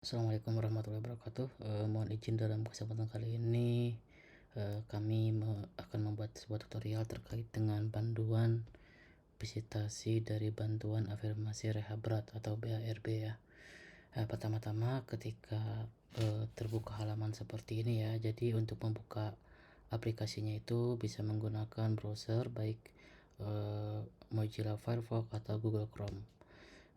Assalamualaikum warahmatullahi wabarakatuh. Mohon izin dalam kesempatan kali ini kami akan membuat sebuah tutorial terkait dengan panduan visitasi dari bantuan afirmasi rehab berat atau BARB ya. Pertama-tama ketika terbuka halaman seperti ini ya, jadi untuk membuka aplikasinya itu bisa menggunakan browser baik Mozilla Firefox atau Google Chrome.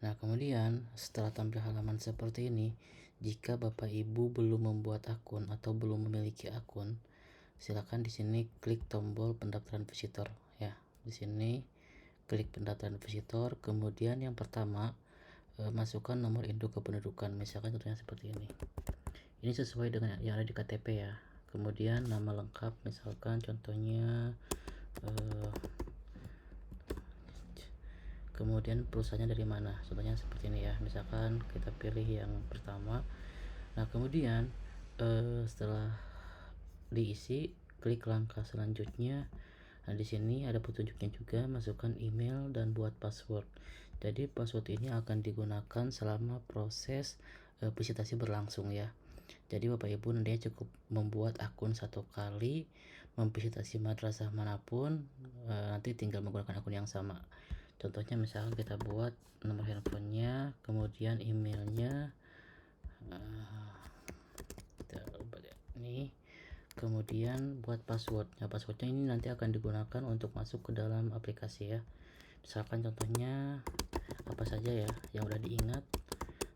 Nah, kemudian setelah tampil halaman seperti ini, jika Bapak Ibu belum membuat akun atau belum memiliki akun, silakan di sini klik tombol pendaftaran visitor ya. Di sini klik pendaftaran visitor, kemudian yang pertama masukkan nomor induk kependudukan, misalkan contohnya seperti ini. Ini sesuai dengan yang ada di KTP ya. Kemudian nama lengkap, misalkan contohnya kemudian perusahaannya dari mana, contohnya seperti ini ya, misalkan kita pilih yang pertama. Nah, kemudian setelah diisi, klik langkah selanjutnya. Nah, di sini ada petunjuknya juga, masukkan email dan buat password. Jadi password ini akan digunakan selama proses visitasi berlangsung ya. Jadi Bapak Ibu nantinya cukup membuat akun satu kali, memvisitasi madrasah manapun, nanti tinggal menggunakan akun yang sama. Contohnya misalkan kita buat nomor handphonenya, kemudian emailnya, kita ubah ini, kemudian buat passwordnya. Passwordnya ini nanti akan digunakan untuk masuk ke dalam aplikasi ya. Misalkan contohnya apa saja ya yang udah diingat,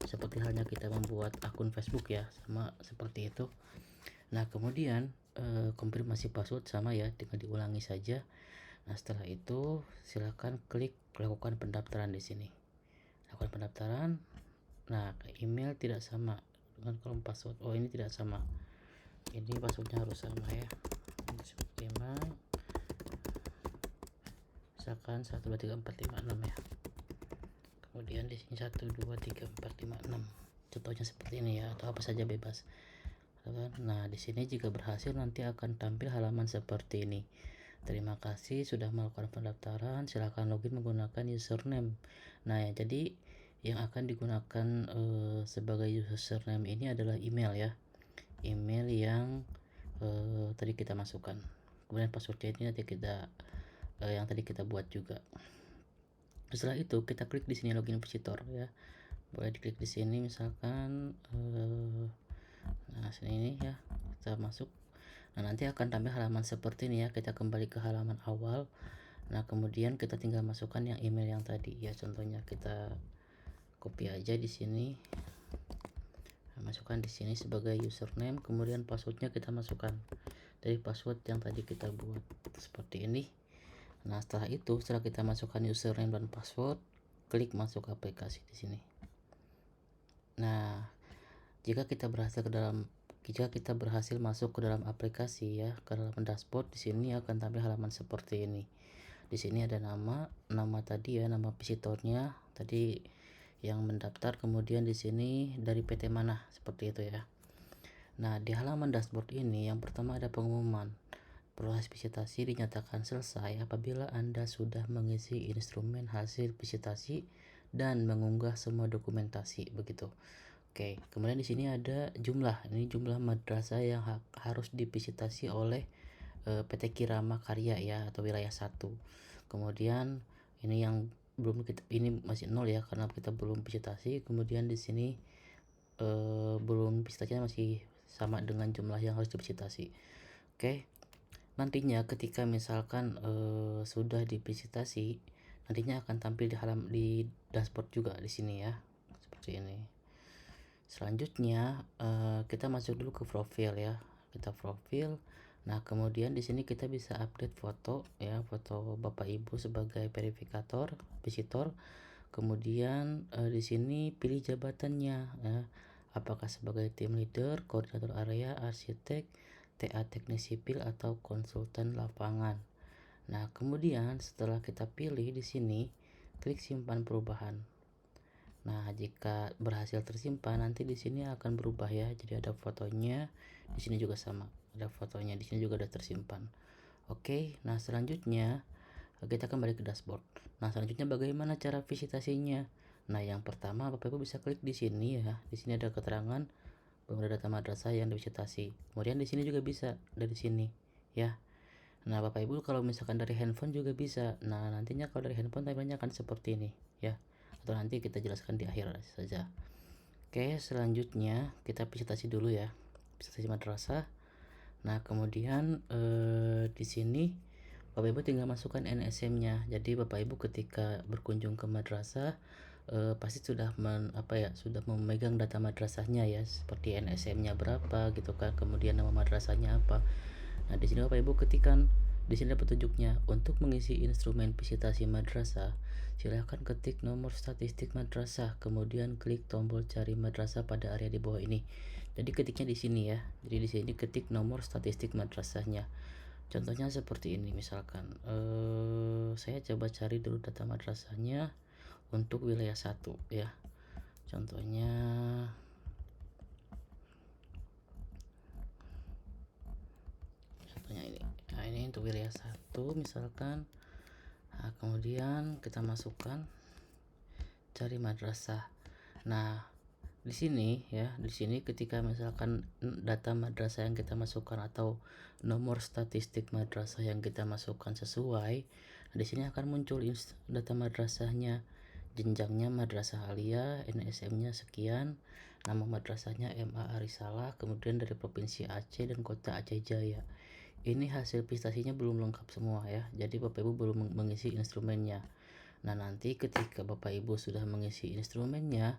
seperti halnya kita membuat akun Facebook ya, sama seperti itu. Nah, kemudian konfirmasi password sama ya, tinggal diulangi saja. Nah, setelah itu silakan klik lakukan pendaftaran di sini. Lakukan pendaftaran. Nah, email tidak sama dengan kolom password. Oh, ini tidak sama. Ini passwordnya harus sama ya. Seperti misalkan 1 2 3 4 5 6 ya. Kemudian di sini 1 2 3 4 5 6. Contohnya seperti ini ya, atau apa saja bebas. Nah, di sini jika berhasil nanti akan tampil halaman seperti ini. Terima kasih sudah melakukan pendaftaran. Silakan login menggunakan username. Nah, ya, jadi yang akan digunakan sebagai username ini adalah email ya. Email yang tadi kita masukkan. Kemudian passwordnya ini nanti kita yang tadi kita buat juga. Setelah itu kita klik di sini login visitor ya. Boleh diklik di sini misalkan nah sini ini ya, kita masuk. Nah, nanti akan tampil halaman seperti ini ya. Kita kembali ke halaman awal. Nah, kemudian kita tinggal masukkan yang email yang tadi ya. Contohnya kita copy aja di sini. Nah, masukkan di sini sebagai username, kemudian passwordnya kita masukkan dari password yang tadi kita buat seperti ini. Nah, setelah itu setelah kita masukkan username dan password, klik masuk aplikasi di sini. Nah, jika kita berhasil masuk ke dalam aplikasi ya, ke dalam dashboard, di sini akan tampil halaman seperti ini. Di sini ada nama tadi ya, nama visitornya tadi yang mendaftar, kemudian di sini dari PT mana, seperti itu ya. Nah, di halaman dashboard ini yang pertama ada pengumuman. Proses visitasi dinyatakan selesai apabila Anda sudah mengisi instrumen hasil visitasi dan mengunggah semua dokumentasi, begitu. Oke, kemudian di sini ada jumlah. Ini jumlah madrasah yang harus divisitasi oleh PT Kirama Karya ya, atau wilayah 1. Kemudian ini yang belum ini masih 0 ya, karena kita belum visitasi. Kemudian di sini belum visitasinya masih sama dengan jumlah yang harus divisitasi. Oke. Nantinya ketika misalkan sudah divisitasi, nantinya akan tampil di dashboard juga di sini ya. Seperti ini. Selanjutnya kita masuk dulu ke profil ya. Kita profil. Nah, kemudian di sini kita bisa update foto ya, foto Bapak Ibu sebagai verifikator, visitor. Kemudian di sini pilih jabatannya ya. Apakah sebagai tim leader, koordinator area, arsitek, TA teknik sipil atau konsultan lapangan. Nah, kemudian setelah kita pilih di sini, klik simpan perubahan. Nah, jika berhasil tersimpan, nanti di sini akan berubah ya. Jadi ada fotonya, di sini juga sama. Ada fotonya, di sini juga ada tersimpan. Oke, nah selanjutnya kita kembali ke dashboard. Nah, selanjutnya bagaimana cara visitasinya? Nah, yang pertama Bapak Ibu bisa klik di sini ya. Di sini ada keterangan pengguna data madrasah yang divisitasi. Kemudian di sini juga bisa dari sini ya. Nah, Bapak Ibu kalau misalkan dari handphone juga bisa. Nah, nantinya kalau dari handphone tampilannya akan seperti ini ya. Atau nanti kita jelaskan di akhir saja. Oke, selanjutnya kita visitasi dulu ya. Visitasi madrasah. Nah, kemudian di sini Bapak Ibu tinggal masukkan NSM-nya. Jadi Bapak Ibu ketika berkunjung ke madrasah pasti sudah sudah memegang data madrasahnya ya, seperti NSM-nya berapa gitu kan, kemudian nama madrasahnya apa. Nah, di sini Bapak Ibu ketikkan, di sini ada petunjuknya. Untuk mengisi instrumen visitasi madrasah, silahkan ketik nomor statistik madrasah, kemudian klik tombol cari madrasah pada area di bawah ini. Jadi ketiknya di sini ya. Jadi di sini ketik nomor statistik madrasahnya. Contohnya seperti ini, misalkan saya coba cari dulu data madrasahnya untuk wilayah 1 ya. Contohnya ini. Nah, ini untuk wilayah 1 misalkan. Nah, kemudian kita masukkan cari madrasah. Nah, di sini ya, di sini ketika misalkan data madrasah yang kita masukkan atau nomor statistik madrasah yang kita masukkan sesuai, di sini akan muncul data madrasahnya, jenjangnya madrasah aliyah, NSM-nya sekian, nama madrasahnya MA Arisalah, kemudian dari provinsi Aceh dan kota Aceh Jaya. Ini hasil visitasinya belum lengkap semua ya, jadi Bapak Ibu belum mengisi instrumennya. Nah, nanti ketika Bapak Ibu sudah mengisi instrumennya,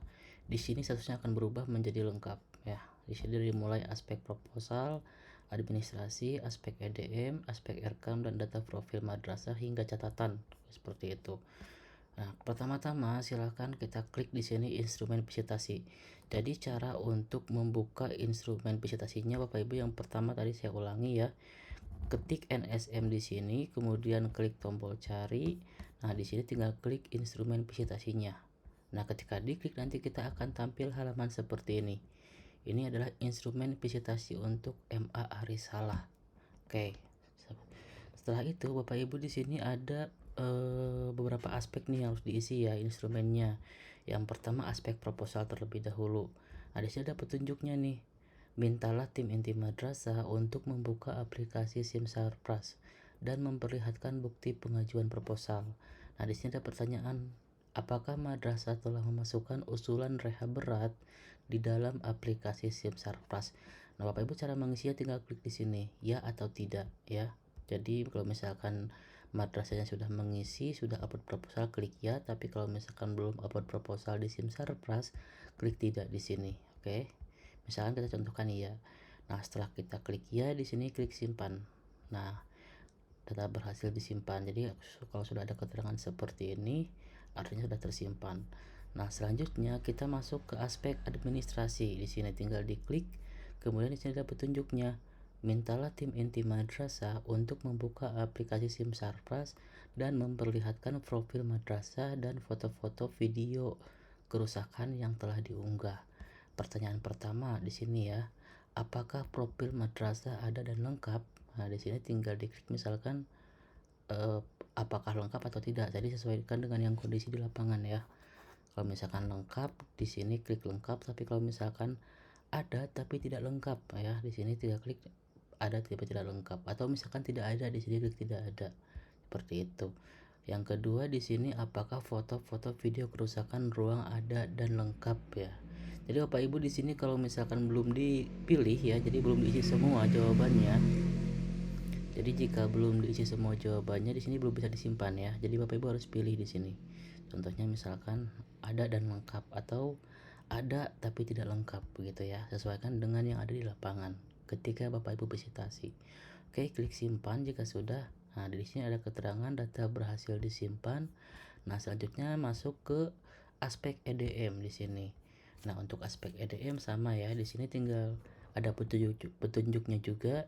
di sini statusnya akan berubah menjadi lengkap ya. Di sini dimulai aspek proposal, administrasi, aspek EDM, aspek rekam dan data profil madrasah hingga catatan seperti itu. Nah, pertama-tama silahkan kita klik di sini instrumen visitasi. Jadi cara untuk membuka instrumen visitasinya Bapak Ibu yang pertama tadi saya ulangi ya. Ketik NSM di sini, kemudian klik tombol cari. Nah, di sini tinggal klik instrumen visitasinya. Nah, ketika diklik nanti kita akan tampil halaman seperti ini. Ini adalah instrumen visitasi untuk MA Arisalah. Oke. Setelah itu Bapak Ibu di sini ada beberapa aspek nih yang harus diisi ya instrumennya. Yang pertama aspek proposal terlebih dahulu. Nah, di sini ada petunjuknya nih. Mintalah tim inti madrasah untuk membuka aplikasi SIM Sarpras dan memperlihatkan bukti pengajuan proposal. Nah, di sini ada pertanyaan, apakah madrasah telah memasukkan usulan rehab berat di dalam aplikasi SIM Sarpras? Nah, Bapak Ibu cara mengisinya tinggal klik di sini, ya atau tidak ya. Jadi kalau misalkan madrasahnya sudah mengisi, sudah upload proposal, klik ya. Tapi kalau misalkan belum upload proposal di SIM Sarpras, klik tidak di sini. Oke. Misalkan kita contohkan ya. Nah, setelah kita klik ya di sini klik simpan. Nah, data berhasil disimpan. Jadi kalau sudah ada keterangan seperti ini, artinya sudah tersimpan. Nah, selanjutnya kita masuk ke aspek administrasi. Di sini tinggal diklik, kemudian di sini ada petunjuknya. Mintalah tim inti madrasah untuk membuka aplikasi SIM Sarpras dan memperlihatkan profil madrasah dan foto-foto video kerusakan yang telah diunggah. Pertanyaan pertama di sini ya, apakah profil madrasah ada dan lengkap? Nah, di sini tinggal diklik misalkan apakah lengkap atau tidak. Jadi sesuaikan dengan yang kondisi di lapangan ya. Kalau misalkan lengkap, di sini klik lengkap. Tapi kalau misalkan ada tapi tidak lengkap ya, di sini tidak klik ada tapi tidak lengkap. Atau misalkan tidak ada, di sini klik tidak ada. Seperti itu. Yang kedua di sini apakah foto-foto video kerusakan ruang ada dan lengkap ya. Jadi Bapak Ibu di sini kalau misalkan belum dipilih ya, jadi belum diisi semua jawabannya. Jadi jika belum diisi semua jawabannya di sini belum bisa disimpan ya. Jadi Bapak Ibu harus pilih di sini. Contohnya misalkan ada dan lengkap atau ada tapi tidak lengkap begitu ya. Sesuaikan dengan yang ada di lapangan ketika Bapak Ibu visitasi. Oke, klik simpan jika sudah. Nah, di sini ada keterangan data berhasil disimpan. Nah, selanjutnya masuk ke aspek EDM di sini. Nah, untuk aspek EDM sama ya. Di sini tinggal ada petunjuknya juga.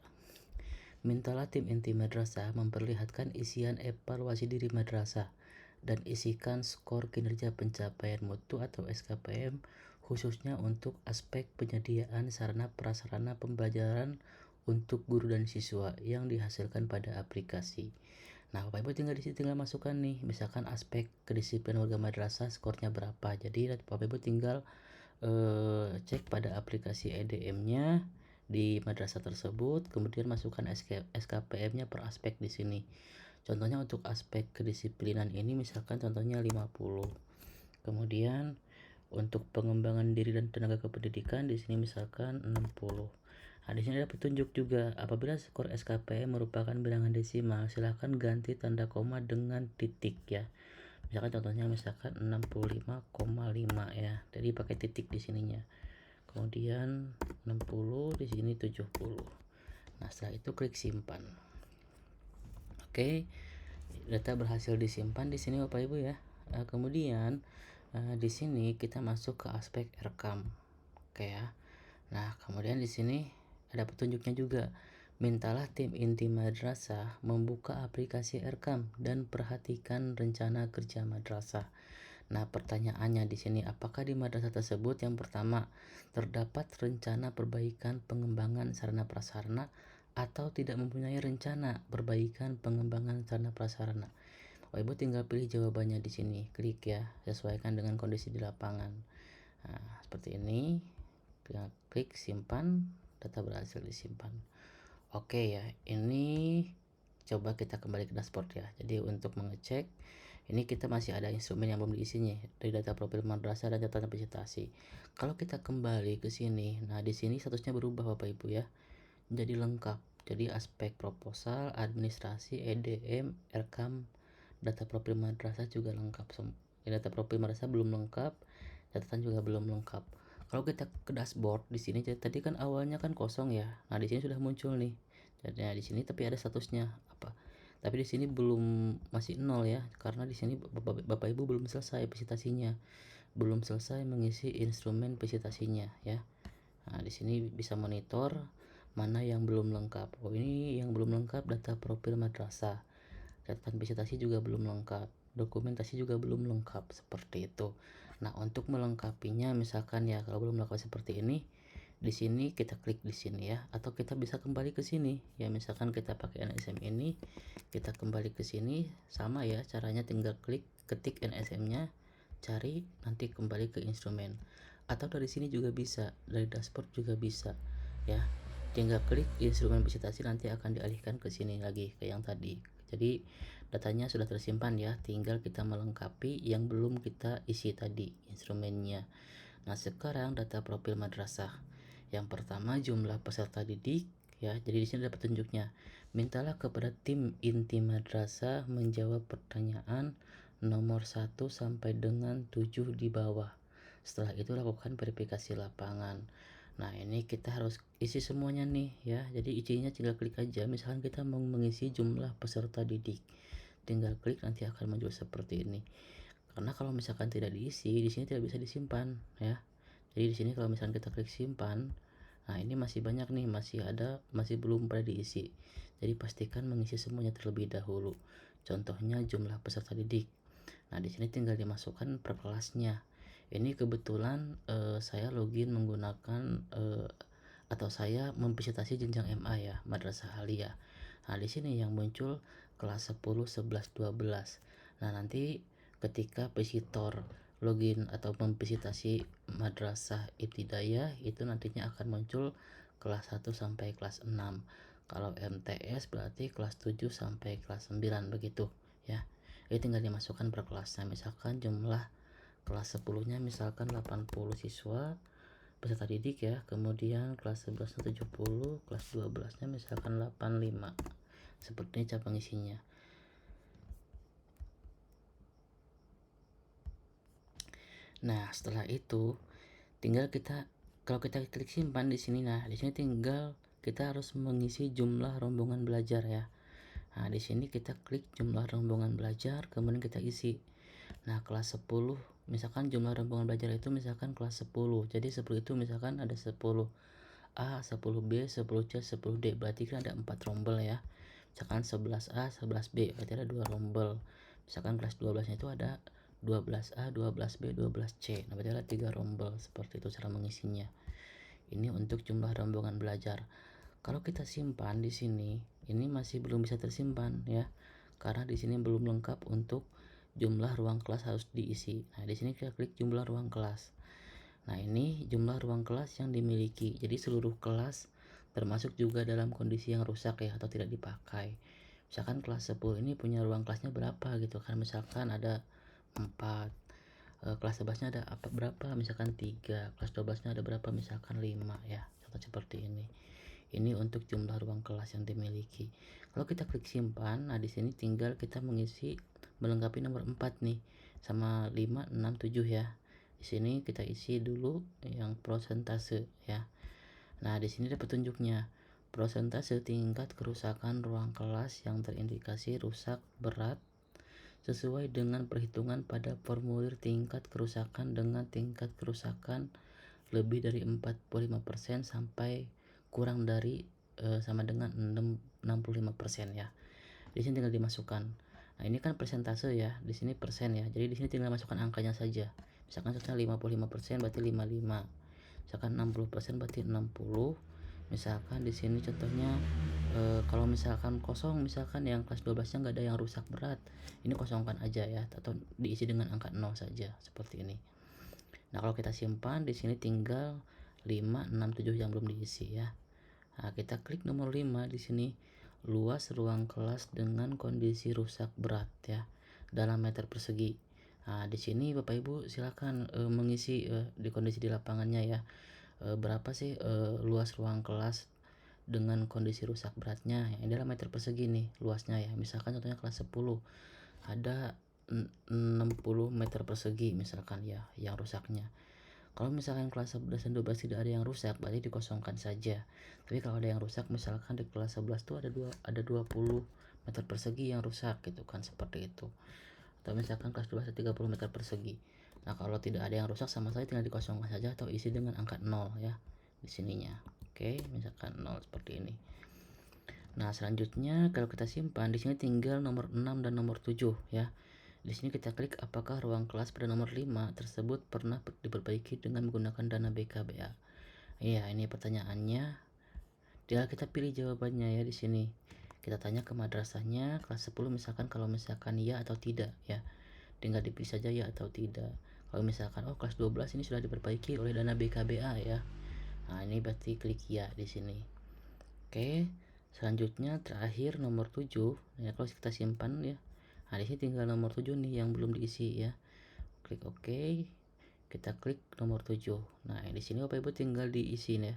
Mintalah tim inti madrasah memperlihatkan isian evaluasi diri madrasah dan isikan skor kinerja pencapaian mutu atau SKPM khususnya untuk aspek penyediaan sarana prasarana pembelajaran untuk guru dan siswa yang dihasilkan pada aplikasi. Nah, Bapak Ibu tinggal di sini tinggal masukkan nih, misalkan aspek kedisiplinan warga madrasah skornya berapa. Jadi Bapak Ibu tinggal cek pada aplikasi EDM-nya di madrasah tersebut, kemudian masukkan SKPM-nya per aspek di sini. Contohnya untuk aspek kedisiplinan ini misalkan contohnya 50. Kemudian untuk pengembangan diri dan tenaga kependidikan di sini misalkan 60. Nah, di sini ada petunjuk juga. Apabila skor SKPM merupakan bilangan desimal, silahkan ganti tanda koma dengan titik ya. Misalkan contohnya misalkan 65,5 ya. Jadi pakai titik di sininya. Kemudian 60 di sini 70. Nah, setelah itu klik simpan. Oke. Data berhasil disimpan di sini Bapak Ibu ya. Kemudian di sini kita masuk ke aspek rekam. Oke ya. Nah, kemudian di sini ada petunjuknya juga. Mintalah tim inti madrasah membuka aplikasi Erkam dan perhatikan rencana kerja madrasah. Nah, pertanyaannya di sini, apakah di madrasah tersebut yang pertama terdapat rencana perbaikan pengembangan sarana prasarana atau tidak mempunyai rencana perbaikan pengembangan sarana prasarana? Bapak Ibu tinggal pilih jawabannya di sini, klik ya, sesuaikan dengan kondisi di lapangan. Nah, seperti ini. Klik simpan, data berhasil disimpan. Oke ya, ini coba kita kembali ke dashboard ya. Jadi untuk mengecek, ini kita masih ada instrumen yang belum diisinya dari data profil madrasah dan catatan visitasi. Kalau kita kembali ke sini, nah di sini statusnya berubah Bapak Ibu ya, jadi lengkap. Jadi aspek proposal, administrasi, EDM, Erkam, data profil madrasah juga lengkap. Data profil madrasah belum lengkap, catatan juga belum lengkap. Kalau kita ke dashboard di sini tadi kan awalnya kan kosong ya. Nah, di sini sudah muncul nih. Jadi di sini tapi ada statusnya apa? Tapi di sini belum, masih nol ya, karena di sini Bapak Ibu belum selesai visitasinya. Belum selesai mengisi instrumen visitasinya ya. Nah, di sini bisa monitor mana yang belum lengkap. Oh, ini yang belum lengkap data profil madrasah. Catatan visitasi juga belum lengkap. Dokumentasi juga belum lengkap seperti itu. Nah, untuk melengkapinya misalkan ya kalau belum lengkap seperti ini, di sini kita klik di sini ya, atau kita bisa kembali ke sini ya. Misalkan kita pakai NSM ini, kita kembali ke sini sama ya caranya, tinggal klik ketik NSM-nya, cari, nanti kembali ke instrumen. Atau dari sini juga bisa, dari dashboard juga bisa ya. Tinggal klik instrumen visitasi, nanti akan dialihkan ke sini lagi ke yang tadi. Jadi datanya sudah tersimpan ya, tinggal kita melengkapi yang belum kita isi tadi instrumennya. Nah, sekarang data profil madrasah. Yang pertama jumlah peserta didik ya. Jadi di sini ada petunjuknya. Mintalah kepada tim inti madrasah menjawab pertanyaan nomor 1 sampai dengan 7 di bawah. Setelah itu lakukan verifikasi lapangan. Nah, ini kita harus isi semuanya nih ya. Jadi isinya tinggal klik aja. Misalkan kita mau mengisi jumlah peserta didik, tinggal klik, nanti akan muncul seperti ini. Karena kalau misalkan tidak diisi, di sini tidak bisa disimpan ya. Jadi di sini kalau misalkan kita klik simpan, nah ini masih banyak nih, masih belum pada diisi. Jadi pastikan mengisi semuanya terlebih dahulu. Contohnya jumlah peserta didik. Nah, di sini tinggal dimasukkan per kelasnya. Ini kebetulan saya login menggunakan atau saya memvisitasi jenjang MA ya, Madrasah Aliyah. Nah, di sini yang muncul kelas 10, 11, 12. Nah, nanti ketika visitor login atau memvisitasi Madrasah Ibtidaiyah, itu nantinya akan muncul kelas 1 sampai kelas 6. Kalau MTS berarti kelas 7 sampai kelas 9 begitu ya. Ini tinggal dimasukkan per kelasnya. Misalkan jumlah kelas 10-nya misalkan 80 siswa peserta didik ya, kemudian kelas 11 70, kelas 12-nya misalkan 85. Seperti ini cara pengisinya. Nah, setelah itu tinggal kita, kalau kita klik simpan di sini, nah di sini tinggal kita harus mengisi jumlah rombongan belajar ya. Nah, di sini kita klik jumlah rombongan belajar, kemudian kita isi. Nah, kelas 10, misalkan jumlah rombongan belajar itu misalkan kelas 10. Jadi 10 itu misalkan ada 10 A, 10 B, 10 C, 10 D. Berarti kan ada 4 rombel ya. Misalkan 11 A, 11 B, berarti ada 2 rombel. Misalkan kelas 12-nya itu ada 12 A, 12 B, 12 C. Nah, berarti ada 3 rombel. Seperti itu cara mengisinya. Ini untuk jumlah rombongan belajar. Kalau kita simpan di sini, ini masih belum bisa tersimpan ya. karena di sini belum lengkap untuk jumlah ruang kelas harus diisi. Nah, di sini kita klik jumlah ruang kelas. Nah, ini jumlah ruang kelas yang dimiliki. Jadi seluruh kelas termasuk juga dalam kondisi yang rusak ya atau tidak dipakai. Misalkan kelas 10 ini punya ruang kelasnya berapa gitu kan. Misalkan ada 4, kelas 11-nya ada berapa? Misalkan 3, kelas 12-nya ada berapa? Misalkan 5 ya. Contoh seperti ini. Ini untuk jumlah ruang kelas yang dimiliki. Kalau kita klik simpan, nah di sini tinggal kita mengisi melengkapi nomor 4 nih sama 5, 6, 7 ya. Di sini kita isi dulu yang prosentase ya. Nah, di sini ada petunjuknya. Prosentase tingkat kerusakan ruang kelas yang terindikasi rusak berat sesuai dengan perhitungan pada formulir tingkat kerusakan dengan tingkat kerusakan lebih dari 45% sampai kurang dari sama dengan 65% ya. Di sini tinggal dimasukkan. Nah, ini kan persentase ya, di sini persen ya. Jadi di sini tinggal masukkan angkanya saja. Misalkan contohnya 55% berarti 55. Misalkan 60% berarti 60. Misalkan di sini contohnya kalau misalkan kosong, misalkan yang kelas 12-nya nggak ada yang rusak berat, ini kosongkan aja ya atau diisi dengan angka 0 saja seperti ini. Nah, kalau kita simpan di sini tinggal 5, 6, 7 yang belum diisi ya. Nah, kita klik nomor 5 di sini, luas ruang kelas dengan kondisi rusak berat ya dalam meter persegi. Nah, di sini Bapak Ibu silakan mengisi di kondisi di lapangannya ya. Berapa sih luas ruang kelas dengan kondisi rusak beratnya? Yang dalam meter persegi nih luasnya ya. Misalkan contohnya kelas 10 ada 60 meter persegi misalkan ya yang rusaknya. Kalau misalkan kelas 11 dan 12 tidak ada yang rusak, berarti dikosongkan saja. Tapi kalau ada yang rusak, misalkan di kelas 11 tuh ada 20 meter persegi yang rusak gitu kan, seperti itu. Atau misalkan kelas 12 ada 30 meter persegi. Nah, kalau tidak ada yang rusak sama saja tinggal dikosongkan saja atau isi dengan angka 0 ya di sininya. Oke, misalkan 0 seperti ini. Nah, selanjutnya kalau kita simpan di sini tinggal nomor 6 dan nomor 7 ya. Di sini kita klik apakah ruang kelas pada nomor 5 tersebut pernah diperbaiki dengan menggunakan dana BKBA. Iya, ini pertanyaannya. Tinggal kita pilih jawabannya ya di sini. Kita tanya ke madrasahnya kelas 10 misalkan, kalau misalkan ya atau tidak ya. Tinggal dipilih saja ya atau tidak. Kalau misalkan kelas 12 ini sudah diperbaiki oleh dana BKBA ya. Nah, ini berarti klik ya di sini. Oke. Selanjutnya terakhir nomor 7 ya, kalau kita simpan ya. Nah, di sini tinggal nomor 7 nih yang belum diisi ya. Klik OK. Kita klik nomor 7. Nah, di sini Bapak Ibu tinggal diisi ya.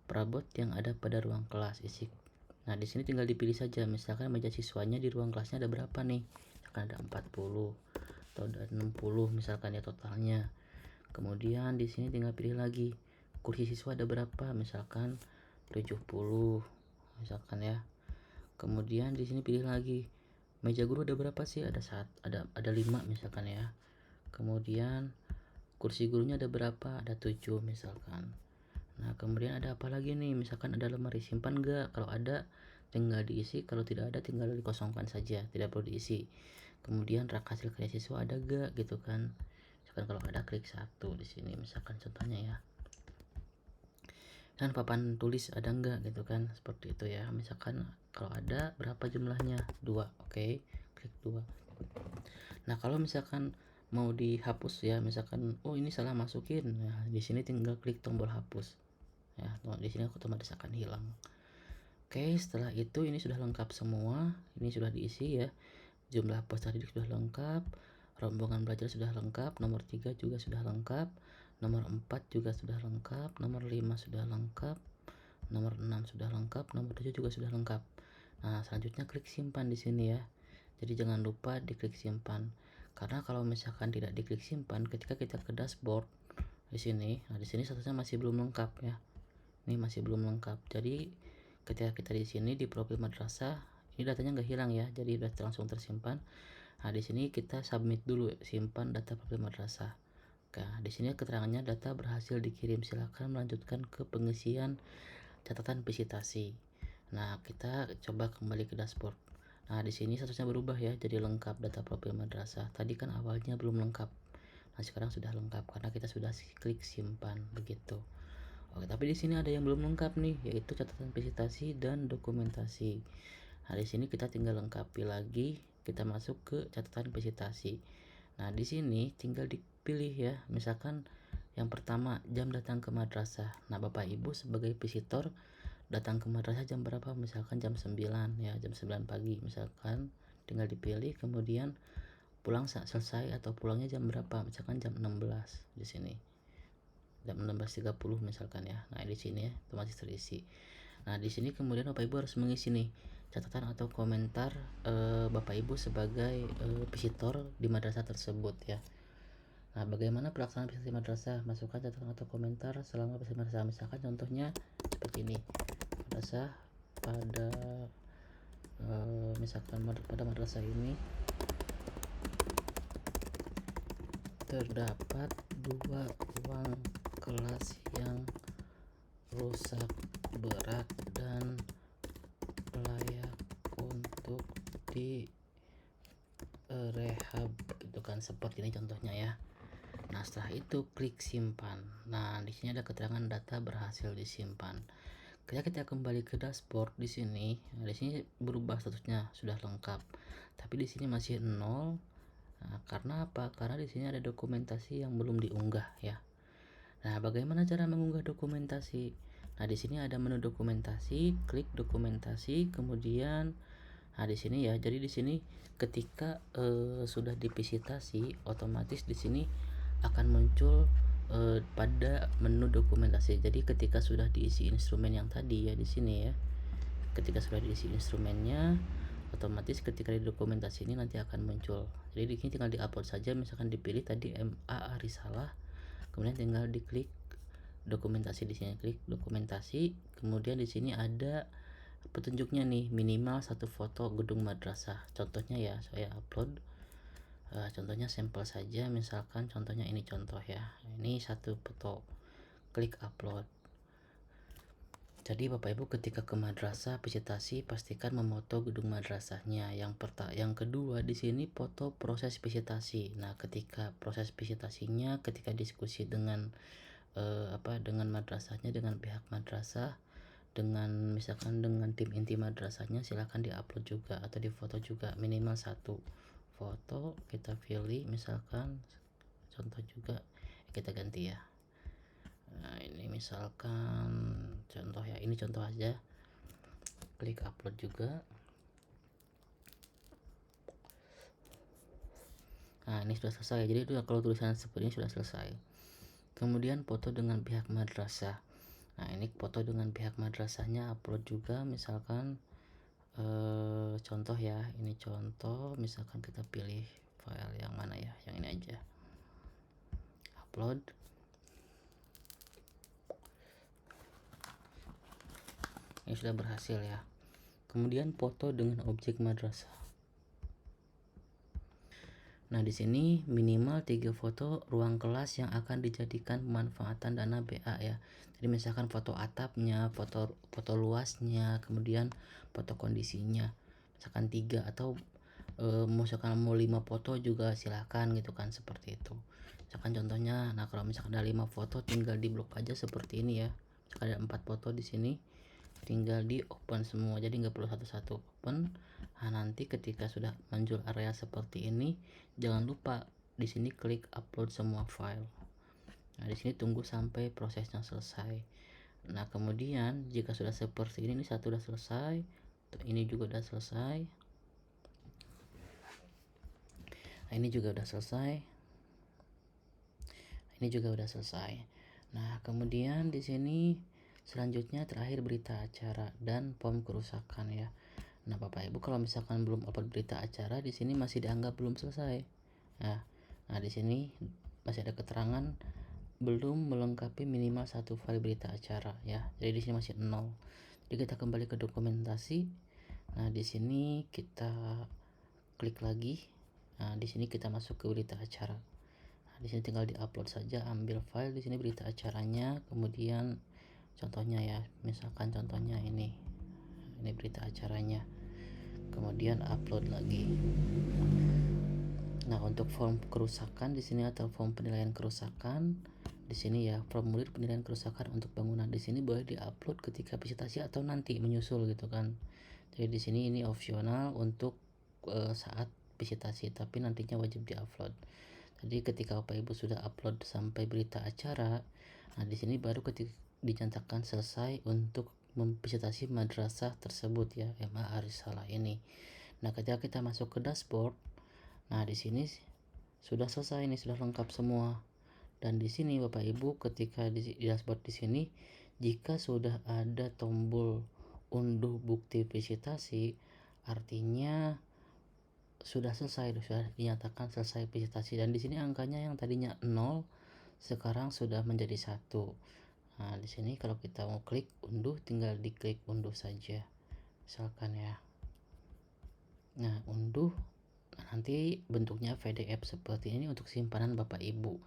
Perabot yang ada pada ruang kelas isi. Nah, di sini tinggal dipilih saja. Misalkan meja siswanya di ruang kelasnya ada berapa nih? Misalkan ada 40 atau ada 60 misalkan ya totalnya. Kemudian di sini tinggal pilih lagi. Kursi siswa ada berapa? Misalkan 70 misalkan ya. Kemudian di sini pilih lagi. Meja guru ada berapa sih? Ada 5 misalkan ya. Kemudian kursi gurunya ada berapa? Ada 7 misalkan. Nah, kemudian ada apa lagi nih? Misalkan ada lemari simpan enggak? Kalau ada tinggal diisi, kalau tidak ada tinggal dikosongkan saja, tidak perlu diisi. Kemudian rak hasil karya siswa ada enggak gitu kan? Misalkan kalau ada klik 1 di sini misalkan contohnya ya. Dan papan tulis ada enggak gitu kan, seperti itu ya. Misalkan kalau ada berapa jumlahnya? 2. Oke, klik 2. Nah, kalau misalkan mau dihapus ya, misalkan ini salah masukin. Nah, di sini tinggal klik tombol hapus. Ya, di sini otomatis akan hilang. Oke, setelah itu ini sudah lengkap semua. Ini sudah diisi ya. Jumlah peserta didik sudah lengkap, rombongan belajar sudah lengkap, nomor 3 juga sudah lengkap, nomor 4 juga sudah lengkap, nomor 5 sudah lengkap, nomor 6 sudah lengkap, nomor 7 juga sudah lengkap. Nah, selanjutnya klik simpan di sini ya. Jadi jangan lupa diklik simpan. Karena kalau misalkan tidak diklik simpan, ketika kita ke dashboard di sini, nah di sini statusnya masih belum lengkap ya. Ini masih belum lengkap. Jadi ketika kita di sini di profil madrasah, ini datanya nggak hilang ya, jadi udah langsung tersimpan. Nah, di sini kita submit dulu, simpan data profil madrasah. Nah, di sini keterangannya data berhasil dikirim, silakan melanjutkan ke pengisian catatan visitasi. Nah, kita coba kembali ke dashboard. Nah, di sini statusnya berubah ya, jadi lengkap data profil madrasah. Tadi kan awalnya belum lengkap. Nah, sekarang sudah lengkap karena kita sudah klik simpan begitu. Oke, tapi di sini ada yang belum lengkap nih, yaitu catatan visitasi dan dokumentasi. Nah, di sini kita tinggal lengkapi lagi kita masuk ke catatan visitasi. Nah, di sini tinggal dipilih ya. Misalkan yang pertama, jam datang ke madrasah. Nah, Bapak Ibu sebagai visitor datang ke madrasah jam berapa? Misalkan jam 9 ya, jam 9 pagi misalkan. Tinggal dipilih, kemudian pulang saat selesai atau pulangnya jam berapa? Misalkan jam 16 di sini. Jam 16.30 misalkan ya. Nah, di sini ya otomatis terisi. Nah, di sini kemudian Bapak Ibu harus mengisi nih catatan atau komentar Bapak Ibu sebagai visitor di madrasah tersebut ya. Nah, bagaimana pelaksanaan visitasi madrasah? Masukkan catatan atau komentar selama visitasi madrasah. Misalkan contohnya seperti ini. Madrasah pada misalkan pada madrasah ini terdapat 2 ruang kelas yang rusak berat dan layak untuk di rehab gitu kan, seperti ini contohnya ya. Nah, setelah itu klik simpan. Nah, di sini ada keterangan data berhasil disimpan. Ketika kita kembali ke dashboard di sini, nah, di sini berubah statusnya sudah lengkap. Tapi di sini masih 0. Nah, karena apa? Karena di sini ada dokumentasi yang belum diunggah ya. Nah, bagaimana cara mengunggah dokumentasi? Nah, di sini ada menu dokumentasi, klik dokumentasi, kemudian nah di sini ya. Jadi di sini ketika sudah divisitasi, otomatis di sini akan muncul pada menu dokumentasi. Jadi ketika sudah diisi instrumen yang tadi ya di sini ya. Ketika sudah diisi instrumennya, otomatis ketika di dokumentasi ini nanti akan muncul. Jadi di sini tinggal diupload saja, misalkan dipilih tadi MA Arisalah, kemudian tinggal diklik dokumentasi. Di sini klik dokumentasi, kemudian di sini ada petunjuknya nih, minimal 1 foto gedung madrasah. Contohnya ya saya upload contohnya sampel saja, misalkan contohnya ini contoh ya, ini 1 foto, klik upload. Jadi Bapak Ibu ketika ke madrasah visitasi pastikan memoto gedung madrasahnya. Yang kedua di sini foto proses visitasi. Nah, ketika proses visitasinya, ketika diskusi dengan dengan madrasahnya, dengan pihak madrasah, dengan misalkan dengan tim inti madrasahnya, silahkan diupload juga atau difoto juga, minimal 1 foto. Kita pilih misalkan contoh juga kita ganti ya. Nah, ini misalkan contoh ya, ini contoh aja, klik upload juga. Nah, ini sudah selesai. Jadi itu kalau tulisan seperti ini sudah selesai. Kemudian foto dengan pihak madrasah. Nah, ini foto dengan pihak madrasahnya upload juga, misalkan contoh ya, ini contoh, misalkan kita pilih file yang mana ya, yang ini aja, upload. Ini sudah berhasil ya. Kemudian foto dengan objek madrasah. Nah, di sini minimal 3 foto ruang kelas yang akan dijadikan pemanfaatan dana BA ya. Jadi misalkan foto atapnya, foto luasnya, kemudian foto kondisinya. Misalkan 3 atau misalkan mau 5 foto juga silahkan gitu kan, seperti itu. Misalkan contohnya, nah kalau misalkan ada 5 foto tinggal di blok aja seperti ini ya. Misalkan ada 4 foto di sini, tinggal di open semua, jadi nggak perlu satu-satu open. Nah, nanti ketika sudah muncul area seperti ini, jangan lupa di sini klik upload semua file. Nah, di sini tunggu sampai prosesnya selesai. Nah, kemudian jika sudah seperti ini satu sudah selesai, ini juga sudah selesai. Nah, ini juga sudah selesai. Ini juga sudah selesai. Nah, kemudian di sini selanjutnya terakhir berita acara dan form kerusakan ya. Nah, Bapak Ibu kalau misalkan belum upload berita acara, di sini masih dianggap belum selesai. Nah, di sini masih ada keterangan belum melengkapi minimal 1 file berita acara ya. Jadi di sini masih 0. Jadi kita kembali ke dokumentasi. Nah, di sini kita klik lagi. Nah, di sini kita masuk ke berita acara. Nah, di sini tinggal diupload saja, ambil file di sini berita acaranya, kemudian contohnya ya, misalkan contohnya ini berita acaranya, kemudian upload lagi. Nah, untuk form kerusakan di sini atau form penilaian kerusakan di sini ya, formulir penilaian kerusakan untuk bangunan di sini boleh diupload ketika visitasi atau nanti menyusul gitu kan. Jadi di sini ini opsional untuk saat visitasi, tapi nantinya wajib diupload. Jadi ketika Bapak Ibu sudah upload sampai berita acara, nah di sini baru dinyatakan selesai untuk memvisitasi madrasah tersebut ya, MA Arisalah ini. Nah, ketika kita masuk ke dashboard, nah di sini sudah selesai, ini sudah lengkap semua. Dan di sini Bapak Ibu ketika di dashboard di sini, jika sudah ada tombol unduh bukti visitasi, artinya sudah selesai, sudah dinyatakan selesai visitasi. Dan di sini angkanya yang tadinya 0 sekarang sudah menjadi 1. Nah, di sini kalau kita mau klik unduh, tinggal diklik unduh saja. Misalkan ya. Nah, unduh nanti bentuknya PDF seperti ini untuk simpanan Bapak Ibu.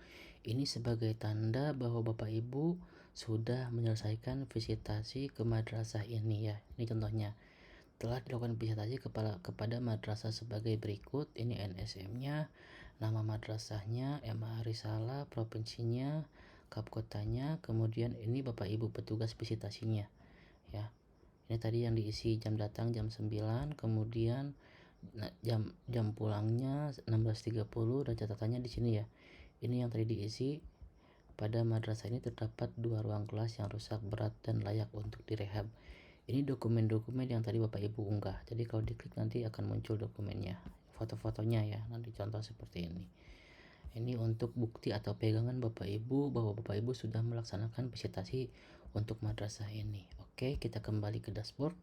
Ini sebagai tanda bahwa Bapak Ibu sudah menyelesaikan visitasi ke madrasah ini ya. Ini contohnya. Telah dilakukan visitasi kepada madrasah sebagai berikut. Ini NSM-nya, nama madrasahnya, MA Risalah, provinsinya, kap kotanya, kemudian ini Bapak Ibu petugas visitasinya ya. Ini tadi yang diisi jam datang jam 9, kemudian jam pulangnya 16.30 dan catatannya di sini ya. Ini yang tadi diisi. Pada madrasah ini terdapat 2 ruang kelas yang rusak berat dan layak untuk direhab. Ini dokumen-dokumen yang tadi Bapak Ibu unggah. Jadi kalau diklik nanti akan muncul dokumennya, foto-fotonya ya. Nanti contoh seperti ini. Ini untuk bukti atau pegangan Bapak Ibu bahwa Bapak Ibu sudah melaksanakan visitasi untuk madrasah ini. Oke, kita kembali ke dashboard.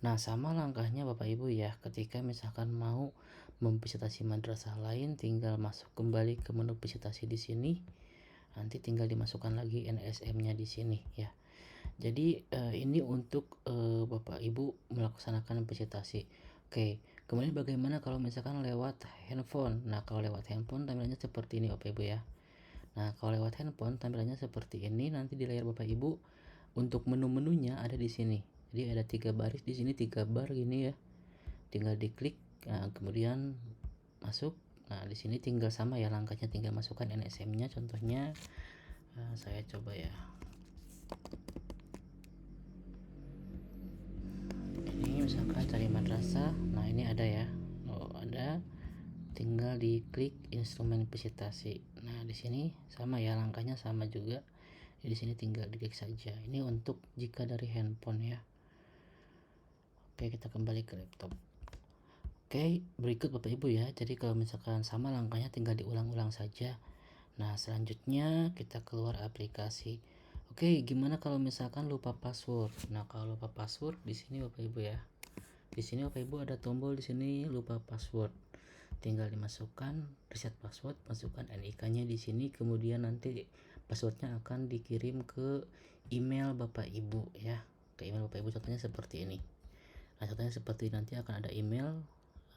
Nah, sama langkahnya Bapak Ibu ya, ketika misalkan mau memvisitasi madrasah lain, tinggal masuk kembali ke menu visitasi di sini. Nanti tinggal dimasukkan lagi NSM-nya di sini ya. Jadi ini untuk Bapak Ibu melaksanakan visitasi. Oke, kemudian bagaimana kalau misalkan lewat handphone? Nah, kalau lewat handphone tampilannya seperti ini Bapak Ibu ya. Nah, kalau lewat handphone tampilannya seperti ini. Nanti di layar Bapak Ibu untuk menu-menunya ada di sini. Jadi ada 3 baris di sini, 3 bar gini ya. Tinggal diklik, nah, kemudian masuk. Nah, di sini tinggal sama ya langkahnya, tinggal masukkan NSM-nya. Contohnya saya coba ya. Ini misalkan cari madrasah. Nah, ini ada ya. Oh, ada. Tinggal diklik instrumen visitasi. Nah, di sini sama ya langkahnya sama juga. Di sini tinggal diklik saja. Ini untuk jika dari handphone ya. Oke, kita kembali ke laptop. Oke, berikut Bapak Ibu ya. Jadi kalau misalkan sama langkahnya tinggal diulang-ulang saja. Nah, selanjutnya kita keluar aplikasi. Oke, gimana kalau misalkan lupa password? Nah, kalau lupa password di sini Bapak Ibu ya. Di sini Bapak Ibu ada tombol di sini lupa password. Tinggal dimasukkan reset password, masukkan NIK-nya di sini, kemudian nanti passwordnya akan dikirim ke email Bapak Ibu ya. Ke email Bapak Ibu contohnya seperti ini. Nah, contohnya seperti nanti akan ada email.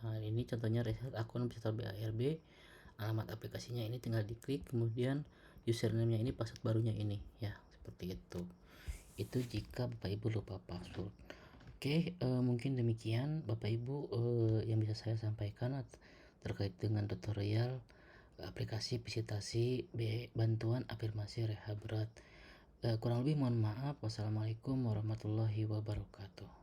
Nah, ini contohnya reset akun peserta BARB. Alamat aplikasinya ini tinggal diklik, kemudian username-nya ini, password barunya ini ya, seperti itu jika Bapak Ibu lupa password. Oke, mungkin demikian Bapak Ibu yang bisa saya sampaikan terkait dengan tutorial aplikasi visitasi bantuan afirmasi rehab berat. Kurang lebih mohon maaf. Wassalamualaikum warahmatullahi wabarakatuh.